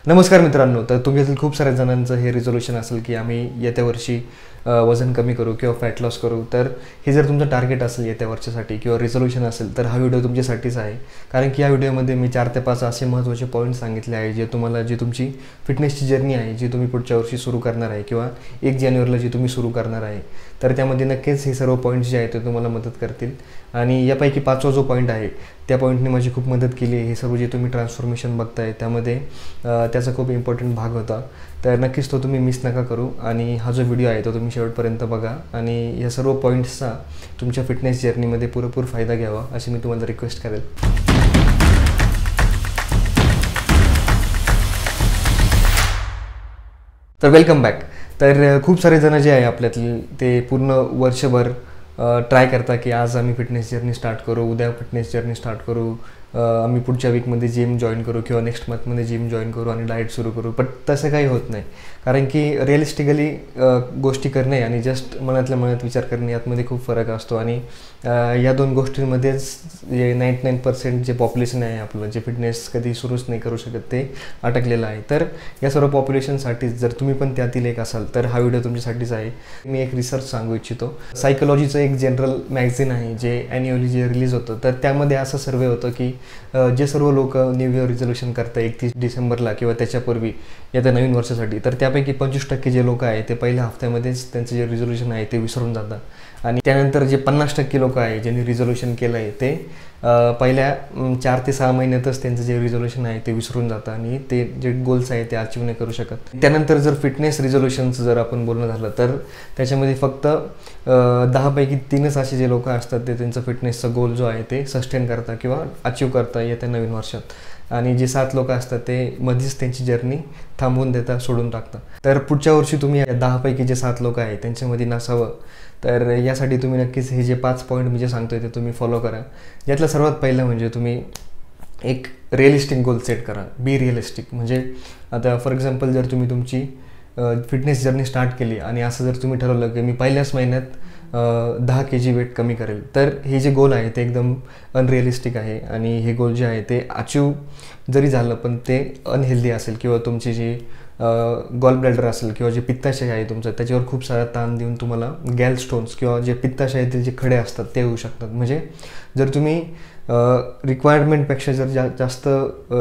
नमस्कार मित्रांनो, तर तुमच्यातील खूप साऱ्या जणांचं हे रिझोल्यूशन असेल की आम्ही येत्या वर्षी वजन कमी करू किंवा फॅट लॉस करू. तर हे जर तुमचं टार्गेट असेल येत्या वर्षासाठी किंवा रिझोल्यूशन असेल तर हा व्हिडिओ तुमच्यासाठीच आहे. कारण की या व्हिडिओमध्ये मी 4 ते 5 असे महत्त्वाचे पॉईंट्स सांगितले आहे जे तुम्हाला जी तुमची फिटनेसची जर्नी आहे जी तुम्ही पुढच्या वर्षी सुरू करणार आहे किंवा 1 जानेवारीला जी तुम्ही सुरू करणार आहे, तर त्यामध्ये नक्कीच हे सर्व पॉईंट्स जे आहेत ते तुम्हाला मदत करतील. आणि यापैकी 5वा जो पॉईंट आहे त्या पॉईंटने माझी खूप मदत केली आहे. हे सर्व जे तुम्ही ट्रान्सफॉर्मेशन बघताय त्यामध्ये त्याचा खूप इम्पॉर्टंट भाग होता. तर नक्कीच तो तुम्ही मिस नका करू आणि हा जो व्हिडिओ आहे तो तुम्ही शेवटपर्यंत बघा आणि या सर्व पॉईंट्सचा तुमच्या फिटनेस जर्नीमध्ये पुरेपूर फायदा घ्यावा अशी मी तुम्हाला रिक्वेस्ट करेल. तर वेलकम बॅक. तर खूप सारे जण जे आहे आपल्यातले ते पूर्ण वर्षभर ट्राय करता की आज आम्ही फिटनेस जर्नी स्टार्ट करू, उद्या फिटनेस जर्नी स्टार्ट करू, आम्ही पुढच्या वीकमध्ये जिम जॉईन करू किंवा नेक्स्ट मंथमध्ये जिम जॉईन करू आणि डाएट सुरू करू. पण तसं काही होत नाही. कारण की रिअलिस्टिकली गोष्टी करणे आणि जस्ट मनातल्या मनात विचार करणे यातमध्ये खूप फरक असतो. आणि या दोन गोष्टींमध्येच जे 99% जे पॉप्युलेशन आहे आपलं, जे फिटनेस कधी सुरूच नाही करू शकत, ते अटकलेलं आहे. तर या सर्व पॉप्युलेशनसाठीच जर तुम्ही पण त्यातील एक असाल तर हा व्हिडिओ तुमच्यासाठीच आहे. मी एक रिसर्च सांगू इच्छितो. सायकोलॉजीचं एक जनरल मॅगझिन आहे जे ॲन्युअली जे रिलीज होतं, तर त्यामध्ये असं सर्वे होतं की जे सर्व लोक न्यू इयर रिझोल्यूशन करतात 31 डिसेंबरला किंवा त्याच्यापूर्वी येत्या नवीन वर्षासाठी, तर त्यापैकी 25% जे लोक आहे ते पहिल्या हफ्त्यामध्येच त्यांचं जे रिझोल्यूशन आहे ते विसरून जातात. आणि त्यानंतर जे 50% लोक आहे ज्यांनी रिझोल्यूशन केलं आहे ते पहिल्या 4 ते 6 महिन्यातच त्यांचं जे रिझोल्यूशन आहे ते विसरून जातं आणि ते जे गोल्स आहे ते अचीव नाही करू शकत. त्यानंतर जर फिटनेस रिझोल्यूशनचं जर आपण बोलणं झालं तर त्याच्यामध्ये फक्त 10 पैकी 3च असे जे लोक असतात ते त्यांचं फिटनेसचा गोल जो आहे ते सस्टेन करतात किंवा अचीव करतात येत्या नवीन वर्षात. आणि जे 7 लोक असतात ते मध्येच त्यांची जर्नी थांबवून देतात, सोडून टाकतात. तर पुढच्या वर्षी तुम्ही 10 पैकी जे 7 लोक आहे त्यांच्यामध्ये नसावं, तर यासाठी तुम्ही नक्कीच हे जे 5 पॉईंट मी जे सांगतोय ते तुम्ही फॉलो करा. यातलं सर्वात पहिलं म्हणजे तुम्ही एक रिअलिस्टिक गोल सेट करा. बी रिअलिस्टिक. म्हणजे आता फॉर एक्झाम्पल जर तुम्ही तुमची फिटनेस जर्नी स्टार्ट केली आणि असं जर तुम्ही ठरवलं की मी पहिल्याच महिन्यात 10 kg वेट कमी करेल, तर हे जे गोल आहे ते एकदम अनरिअलिस्टिक आहे. आणि हे गोल जे आहे ते अचीव जरी झालं पण ते अनहेल्दी असेल किंवा तुमची जी गॉल ब्लॅडर असेल किंवा जे पित्ताशय आहे तुमचं त्याच्यावर खूप सारा ताण देऊन तुम्हाला गॅल स्टोन्स किंवा जे पित्ताशयातील जे खडे असतात ते होऊ शकतात. म्हणजे जर तुम्ही रिक्वायरमेंटपेक्षा जर जास्त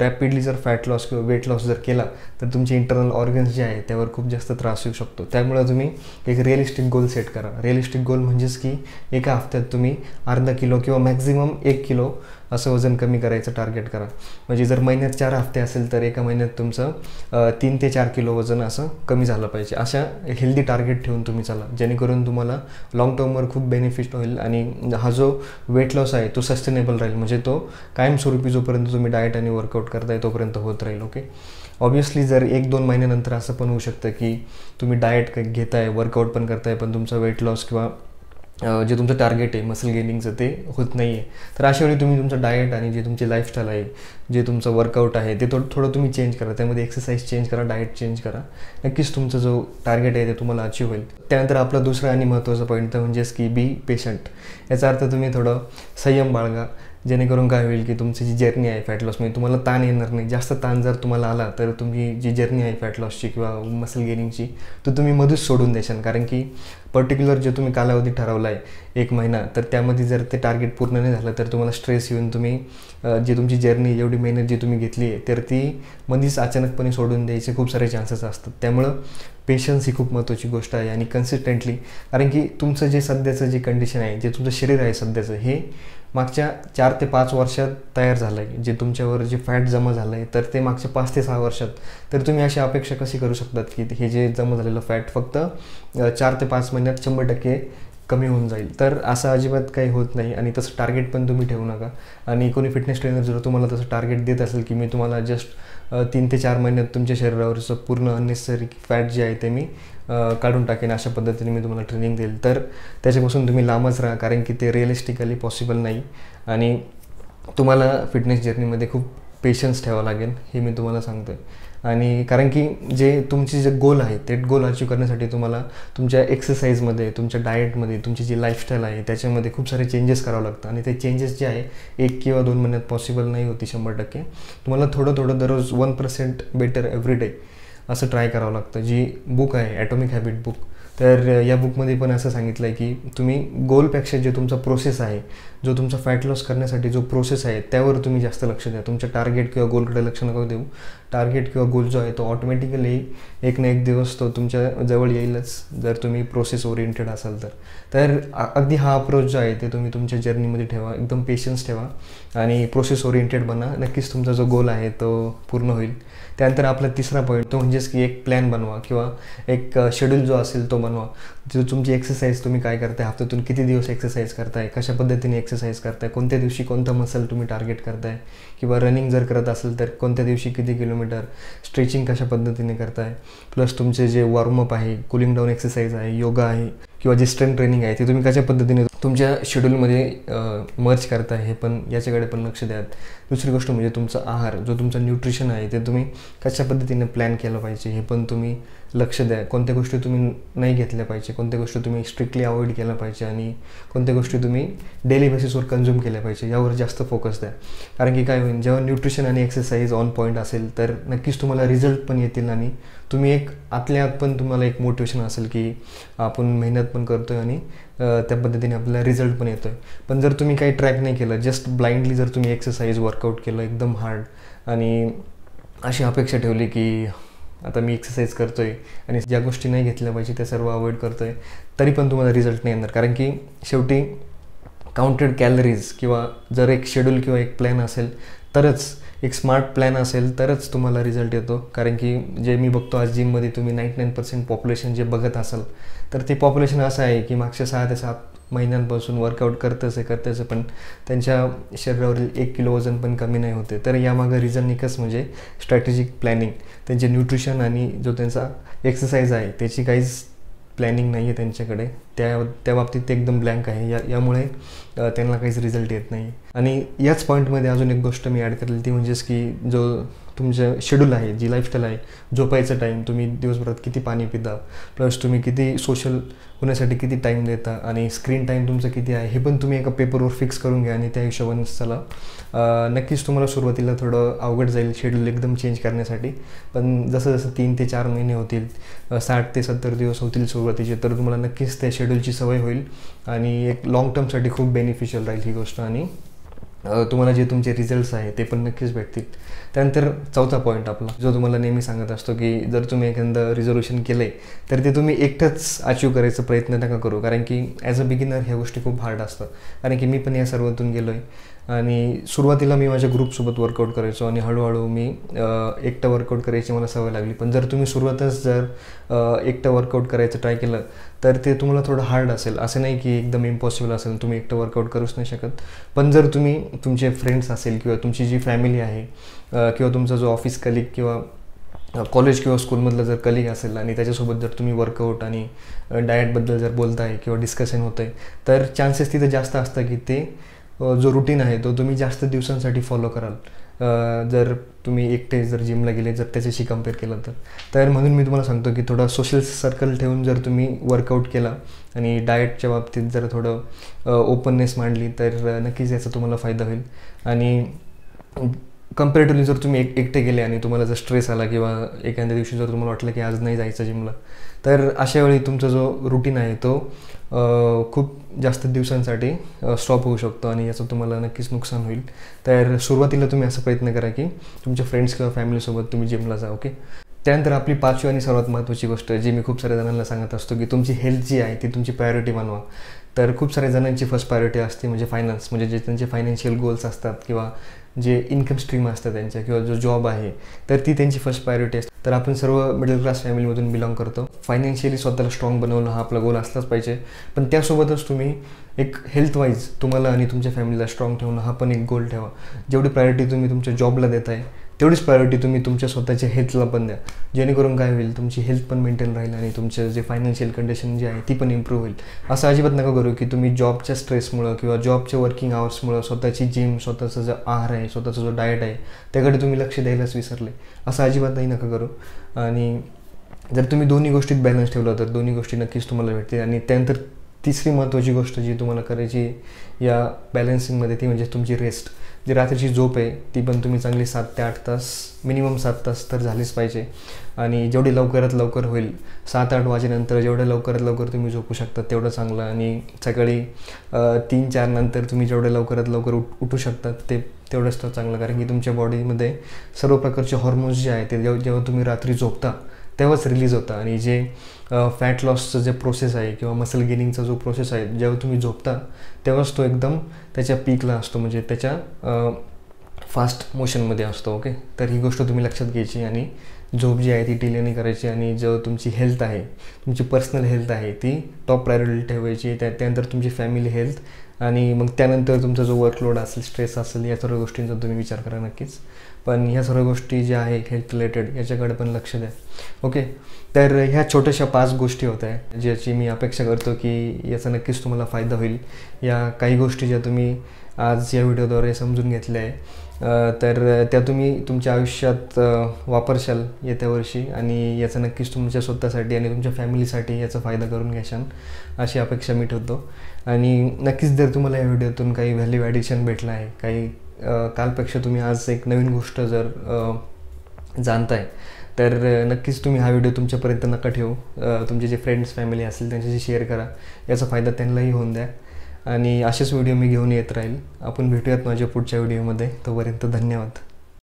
रॅपिडली जर फॅट लॉस किंवा वेट लॉस जर केला तर तुमचे इंटरनल ऑर्गन्स जे आहे त्यावर खूप जास्त त्रास येऊ शकतो. त्यामुळे तुम्ही एक रिअलिस्टिक गोल सेट करा. रिअलिस्टिक गोल म्हणजेच की एका हफ्त्यात तुम्ही अर्धा किलो किंवा मॅक्झिमम 1 किलो असं वजन कमी करायचं टार्गेट करा. म्हणजे जर महिन्यात 4 हफ्ते असेल तर एका महिन्यात तुमचं 3 ते 4 किलो वजन असं कमी झालं पाहिजे. अशा हेल्दी टार्गेट ठेवून तुम्ही चला, जेणेकरून तुम्हाला लाँग टर्मवर खूप बेनिफिट होईल आणि हा जो वेट लॉस आहे तो सस्टेनेबल राहील. म्हणजे तो कायमस्वरूपी जोपर्यंत तुम्ही डाएट आणि वर्कआउट करताय तोपर्यंत होत राहील. ओके. ऑब्व्हियसली जर 1-2 महिन्यानंतर असं पण होऊ शकतं की तुम्ही डाएट घेताय, वर्कआउट पण करताय, पण तुमचा वेट लॉस किंवा जे तुमचं टार्गेट आहे मसल गेनिंगचं ते होत नाही आहे. तर अशा वेळी तुम्ही तुमचं डाएट आणि जे तुमची लाईफस्टाईल आहे, जे तुमचं वर्कआउट आहे ते थोडं तुम्ही चेंज करा. त्यामध्ये एक्सरसाइज चेंज करा, डाएट चेंज करा. नक्कीच तुमचं जो टार्गेट आहे ते तुम्हाला अचीव होईल. त्यानंतर आपला दुसरा आणि महत्त्वाचा पॉईंट तर म्हणजेच की बी पेशंट. याचा अर्थ तुम्ही थोडं संयम बाळगा, जेणेकरून काय होईल की तुमची जी जर्नी आहे फॅट लॉसमध्ये तुम्हाला ताण येणार नाही. जास्त ताण जर तुम्हाला आला तर तुम्ही जी जर्नी आहे फॅट लॉसची किंवा मसल गेनिंगची तर तुम्ही मध्येच सोडून द्याल. कारण की पर्टिक्युलर जे तुम्ही कालावधी ठरवला आहे 1 महिना, तर त्यामध्ये जर ते टार्गेट पूर्ण नाही झालं तर तुम्हाला स्ट्रेस येऊन तुम्ही जी तुमची जर्नी एवढी मेहनत जी तुम्ही घेतली आहे तर ती मध्येच अचानकपणे सोडून द्यायचे खूप सारे चान्सेस असतात. त्यामुळं पेशन्स ही खूप महत्त्वाची गोष्ट आहे आणि कन्सिस्टंटली. कारण की तुमचं जे सध्याचं जे कंडिशन आहे, जे तुमचं शरीर आहे सध्याचं, हे मागच्या 4 ते 5 वर्षात तयार झालं आहे. जे तुमच्यावर जे फॅट जमा झालं आहे तर ते मागच्या 5 ते 6 वर्षात. तर तुम्ही अशी अपेक्षा कशी करू शकतात की हे जे जमा झालेलं फॅट फक्त 4 ते 5 महिन्यात 100% कमी होऊन जाईल? तर असं अजिबात काही होत नाही आणि तसं टार्गेट पण तुम्ही ठेवू नका. आणि कोणी फिटनेस ट्रेनर जर तुम्हाला तसं टार्गेट देत असेल की मी तुम्हाला जस्ट 3 ते 4 महिन्यात तुमच्या शरीरावरचं पूर्ण अननेसेसरी फॅट जे आहे ते मी काढून टाकेन, अशा पद्धतीने मी तुम्हाला ट्रेनिंग देईल, तर त्याच्यापासून तुम्ही लांबच राहा. कारण की ते रिअलिस्टिकली पॉसिबल नाही आणि तुम्हाला फिटनेस जर्नीमध्ये खूप पेशन्स ठेवावं लागेल, हे मी तुम्हाला सांगतो आहे. आणि कारण की जे तुमची जे गोल आहे ते गोल अचीव करण्यासाठी तुम्हाला तुमच्या एक्सरसाइजमध्ये, तुमच्या डाएटमध्ये, तुमची जी लाईफस्टाईल आहे त्याच्यामध्ये खूप सारे चेंजेस करावं लागतं. आणि ते चेंजेस जे आहे 1 किंवा 2 महिन्यात पॉसिबल नाही होती 100%. तुम्हाला थोडं थोडं दररोज 1% बेटर एव्हरी डे असं ट्राय करावं लागतं. जी बुक आहे ॲटॉमिक हॅबिट बुक, तर या बुकमध्ये पण असं सांगितलं आहे की तुम्ही गोलपेक्षा जे तुमचा प्रोसेस आहे, जो तुमचा फॅट लॉस करण्यासाठी जो प्रोसेस आहे त्यावर तुम्ही जास्त लक्ष द्या. तुमच्या टार्गेट किंवा गोलकडे लक्ष नका देऊ. टार्गेट किंवा गोल जो आहे तो ऑटोमॅटिकली एक ना एक दिवस तो तुमच्या जवळ येईलच, जर तुम्ही प्रोसेस ओरिएंटेड असाल तर. तर अगदी हा अप्रोच जो आहे ते तुम्ही तुमच्या जर्नीमध्ये ठेवा, एकदम पेशन्स ठेवा आणि प्रोसेस ओरिएंटेड बना. नक्कीच तुमचा जो गोल आहे तो पूर्ण होईल. त्यानंतर आपला तिसरा पॉईंट तो म्हणजेच की एक प्लॅन बनवा किंवा एक शेड्यूल जो असेल तो बनवा. जो तुमची एक्सरसाइज तुम्ही काय करताय, हफ्त्यातून किती दिवस एक्सरसाइज करताय, कशा पद्धतीने एक्सरसाइज करताय, कोणत्या दिवशी कोणता मसल तुम्ही टार्गेट करताय, किंवा रनिंग जर करत असेल तर कोणत्या दिवशी किती किलोमीटर, स्ट्रेचिंग कशा पद्धतीने करताय, प्लस तुमचे जे वॉर्मअप आहे, कूलिंग डाऊन एक्सरसाइज आहे, योगा आहे किंवा जे स्ट्रेंथ ट्रेनिंग आहे ते तुम्ही कशा पद्धतीने तुमच्या शेड्यूलमध्ये मर्ज करताय हे पण याच्याकडे पण लक्ष द्या. दुसरी गोष्ट म्हणजे तुमचा आहार, जो तुमचा न्यूट्रिशन आहे ते तुम्ही कशा पद्धतीने प्लॅन केलं पाहिजे हे पण तुम्ही लक्ष द्या. कोणत्या गोष्टी तुम्ही नाही घेतल्या पाहिजे, कोणत्या गोष्टी तुम्ही स्ट्रिक्टली अवॉइड केल्या पाहिजे आणि कोणत्या गोष्टी तुम्ही डेली बेसिसवर कन्झ्युम केल्या पाहिजे यावर जास्त फोकस द्या. कारण की काय होईल, जेव्हा न्यूट्रिशन आणि एक्सरसाइज ऑन पॉईंट असेल तर नक्कीच तुम्हाला रिझल्ट पण येतील आणि तुम्ही एक आतल्या आत पण तुम्हाला एक मोटिवेशन असेल की आपण मेहनत पण करतो आहे आणि त्या पद्धतीने आपल्याला रिझल्ट पण येतो आहे. पण जर तुम्ही काही ट्रॅक नाही केलं, जस्ट ब्लाइंडली जर तुम्ही एक्सरसाइज वर्कआउट केलं एकदम हार्ड आणि अशी अपेक्षा ठेवली की आता मी एक्सरसाइज करतो आहे आणि ज्या गोष्टी नाही घेतल्या पाहिजे त्या सर्व अवॉइड करतो आहे, तरी पण तुम्हाला रिझल्ट नाही येणार. कारण की शेवटी काउंटेड कॅलरीज किंवा जर एक शेड्यूल किंवा एक प्लॅन असेल तरच, एक स्मार्ट प्लॅन असेल तरच तुम्हाला रिझल्ट येतो. कारण की जे मी बघतो आज जिममध्ये तुम्ही 99% पॉप्युलेशन जे बघत असाल तर ते पॉप्युलेशन असं आहे की मागच्या 6 ते 7 महिन्यांपासून वर्कआउट करतच आहे पण त्यांच्या शरीरावरील 1 किलो वजन पण कमी नाही होते. तर यामागं रिझन एकच म्हणजे स्ट्रॅटेजिक प्लॅनिंग. त्यांचे न्यूट्रिशन आणि जो त्यांचा एक्सरसाइज आहे त्याची काहीच प्लॅनिंग नाही आहे त्यांच्याकडे. त्या बाबतीत ते एकदम ब्लँक आहे. यामुळे त्यांना काहीच रिझल्ट येत नाही. आणि याच पॉईंटमध्ये अजून एक गोष्ट मी ॲड करेल ती म्हणजेच की जो तुमचं शेड्यूल आहे, जी लाईफस्टाईल आहे, झोपायचं टाईम, तुम्ही दिवसभरात किती पाणी पिता, प्लस तुम्ही किती सोशल होण्यासाठी किती टाईम देता आणि स्क्रीन टाईम तुमचं किती आहे हे पण तुम्ही एका पेपरवर फिक्स करून घ्या आणि त्या हिशोबाने चला. नक्कीच तुम्हाला सुरुवातीला थोडं अवघड जाईल शेड्यूल एकदम चेंज करण्यासाठी, पण जसं जसं 3 ते 4 महिने होतील, 60 ते 70 दिवस होतील सुरुवातीचे, तर तुम्हाला नक्कीच त्या शेड्यूलची सवय होईल आणि एक लाँग टर्मसाठी खूप बेनिफिशियल राहील ही गोष्ट आणि तुम्हाला जे तुमचे रिझल्ट्स आहे ते पण नक्कीच भेटतील. त्यानंतर चौथा पॉईंट आपला जो तुम्हाला नेहमी सांगत असतो की जर तुम्ही एखादं रिझोल्यूशन केलं आहे तर ते तुम्ही एकटंच अचीव करायचा प्रयत्न नका करू. कारण की ॲज अ बिगिनर ह्या गोष्टी खूप हार्ड असतात. कारण की मी पण या सर्वातून गेलो आहे आणि सुरुवातीला मी माझ्या ग्रुपसोबत वर्कआउट करायचो आणि हळूहळू मी एकटं वर्कआउट करायची मला सवय लागली. पण जर तुम्ही सुरुवातच जर एकटं वर्कआउट करायचं ट्राय केलं तर ते तुम्हाला थोडं हार्ड असेल. असं नाही की एकदम इम्पॉसिबल असेल, तुम्ही एकटं वर्कआउट करूच नाही शकत. पण जर तुम्ही तुमचे फ्रेंड्स असेल किंवा तुमची जी फॅमिली आहे किंवा तुमचा जो ऑफिस कलिग किंवा कॉलेज किंवा स्कूलमधलं जर कलिग असेल आणि त्याच्यासोबत जर तुम्ही वर्कआउट आणि डाएटबद्दल जर बोलताय किंवा डिस्कशन होतं आहे तर चान्सेस तिथे जास्त असतं की ते जो रुटीन आहे तो तुम्ही जास्त दिवसांसाठी फॉलो कराल. जर तुम्ही एकटे जर जिमला गेले जर त्याच्याशी कम्पेअर केलं तर म्हणून मी तुम्हाला सांगतो की थोडा सोशल सर्कल ठेवून जर तुम्ही वर्कआउट केला आणि डाएटच्या बाबतीत जर थोडं ओपननेस मांडली तर नक्कीच याचा तुम्हाला फायदा होईल. आणि कम्पॅरेटिव्हली जर तुम्ही एकटे गेले आणि तुम्हाला जर स्ट्रेस आला किंवा एखाद्या दिवशी जर तुम्हाला वाटलं की आज नाही जायचं जिमला तर अशा वेळी तुमचा जो रुटीन आहे तो खूप जास्त दिवसांसाठी स्टॉप होऊ शकतो आणि याचं तुम्हाला नक्कीच नुकसान होईल. तर सुरुवातीला तुम्ही असा प्रयत्न करा की तुमच्या फ्रेंड्स किंवा फॅमिलीसोबत तुम्ही जिमला जा. ओके. त्यानंतर आपली 5वी आणि सर्वात महत्त्वाची गोष्ट जी मी खूप साऱ्या जणांना सांगत असतो की तुमची हेल्थ जी आहे ती तुमची प्रायोरिटी बनवा. तर खूप साऱ्या जणांची फर्स्ट प्रायोरिटी असते म्हणजे फायनान्स, म्हणजे जे त्यांचे फायनान्शियल गोल्स असतात किंवा जे इन्कम स्ट्रीम असतं त्यांच्या किंवा जो जॉब आहे तर ती त्यांची फर्स्ट प्रायोरिटी असते. तर आपण सर्व मिडल क्लास फॅमिलीमधून बिलॉंग करतो. फायनान्शियली स्वतःला स्ट्रॉंग बनवणं हा आपला गोल असलाच पाहिजे, पण त्यासोबतच तुम्ही एक हेल्थवाईज तुम्हाला आणि तुमच्या फॅमिलीला स्ट्रॉंग ठेवणं हा पण एक गोल ठेवा. जेवढी प्रायोरिटी तुम्ही तुमच्या जॉबला देताय तेवढीच प्रायोरिटी तुम्ही तुमच्या स्वतःच्या हेल्थला पण द्या, जेणेकरून काय होईल, तुमची हेल्थ पण मेंटेन राहील आणि तुमचं जे फायनान्शियल कंडिशन जी आहे ती पण इम्प्रूव्ह होईल. असं अजिबात नका करू की तुम्ही जॉबच्या स्ट्रेसमुळं किंवा जॉबच्या वर्किंग आवर्समुळं स्वतःची जिम, स्वतःचा जो आहार आहे, स्वतःचा जो डाएट आहे त्याकडे तुम्ही लक्ष द्यायलाच विसरले. असं अजिबातही नका करू. आणि जर तुम्ही दोन्ही गोष्टीत बॅलन्स ठेवला तर दोन्ही गोष्टी नक्कीच तुम्हाला भेटतील. आणि त्यानंतर तिसरी महत्त्वाची गोष्ट जी तुम्हाला करायची या बॅलन्सिंगमध्ये ती म्हणजे तुमची रेस्ट. जी रात्रीची झोप आहे ती पण तुम्ही चांगली 7 ते 8 तास, मिनिमम 7 तास तर झालीच पाहिजे. आणि जेवढी लवकरात लवकर होईल, 7-8 वाजेनंतर जेवढ्या लवकरात लवकर तुम्ही झोपू शकता तेवढं चांगलं. आणि सकाळी 3-4 नंतर तुम्ही जेवढ्या लवकरात लवकर उठू शकतात ते तेवढंच तर चांगलं. कारण की तुमच्या बॉडीमध्ये सर्व प्रकारचे हॉर्मोन्स जे आहे ते जेव्हा तुम्ही रात्री झोपता तेव्हाच रिलीज होता. आणि जे फॅट लॉसचं जे प्रोसेस आहे किंवा मसल गेनिंगचा जो प्रोसेस आहे जेव्हा तुम्ही झोपता तेव्हाच तो एकदम त्याच्या पीकला असतो, म्हणजे त्याच्या फास्ट मोशनमध्ये असतो. ओके, तर ही गोष्ट तुम्ही लक्षात घ्यायची आणि झोप जी आहे ती डिले नाही करायची. आणि जो तुमची हेल्थ आहे, तुमची पर्सनल हेल्थ आहे ती टॉप प्रायोरिटी ठेवायची. त्यानंतर तुमची फॅमिली हेल्थ आणि मग त्यानंतर तुमचा जो वर्कलोड असेल, स्ट्रेस असेल, या सर्व गोष्टींचा तुम्ही विचार करा नक्कीच. पण ह्या सर्व गोष्टी ज्या आहे हेल्थ रिलेटेड याच्याकडे पण लक्ष द्या. ओके, तर ह्या छोट्याशा 5 गोष्टी होत्या ज्याची मी अपेक्षा करतो की याचा नक्कीच तुम्हाला फायदा होईल. या काही गोष्टी ज्या तुम्ही आज या व्हिडिओद्वारे समजून घेतल्या आहे तर त्या तुम्ही तुमच्या आयुष्यात वापरशाल येत्या वर्षी आणि याचा नक्कीच तुमच्या स्वतःसाठी आणि तुमच्या फॅमिलीसाठी याचा फायदा करून घ्याल अशी अपेक्षा मी ठेवतो. आणि नक्कीच जर तुम्हाला या व्हिडिओतून काही व्हॅल्यू ॲडिशन भेटलं आहे, काही कालपेक्षा तुम्ही आज एक नवीन गोष्ट जर जाणताय तर नक्कीच तुम्ही हा व्हिडिओ तुमच्यापर्यंत नका ठेवू. तुमचे जे फ्रेंड्स, फॅमिली असेल त्यांच्याशी शेअर करा, याचा फायदा त्यांनाही होऊन द्या. आणि असेच व्हिडिओ मी घेऊन येत राहील. आपण भेटूयात माझ्या पुढच्या व्हिडिओमध्ये. तोपर्यंत धन्यवाद.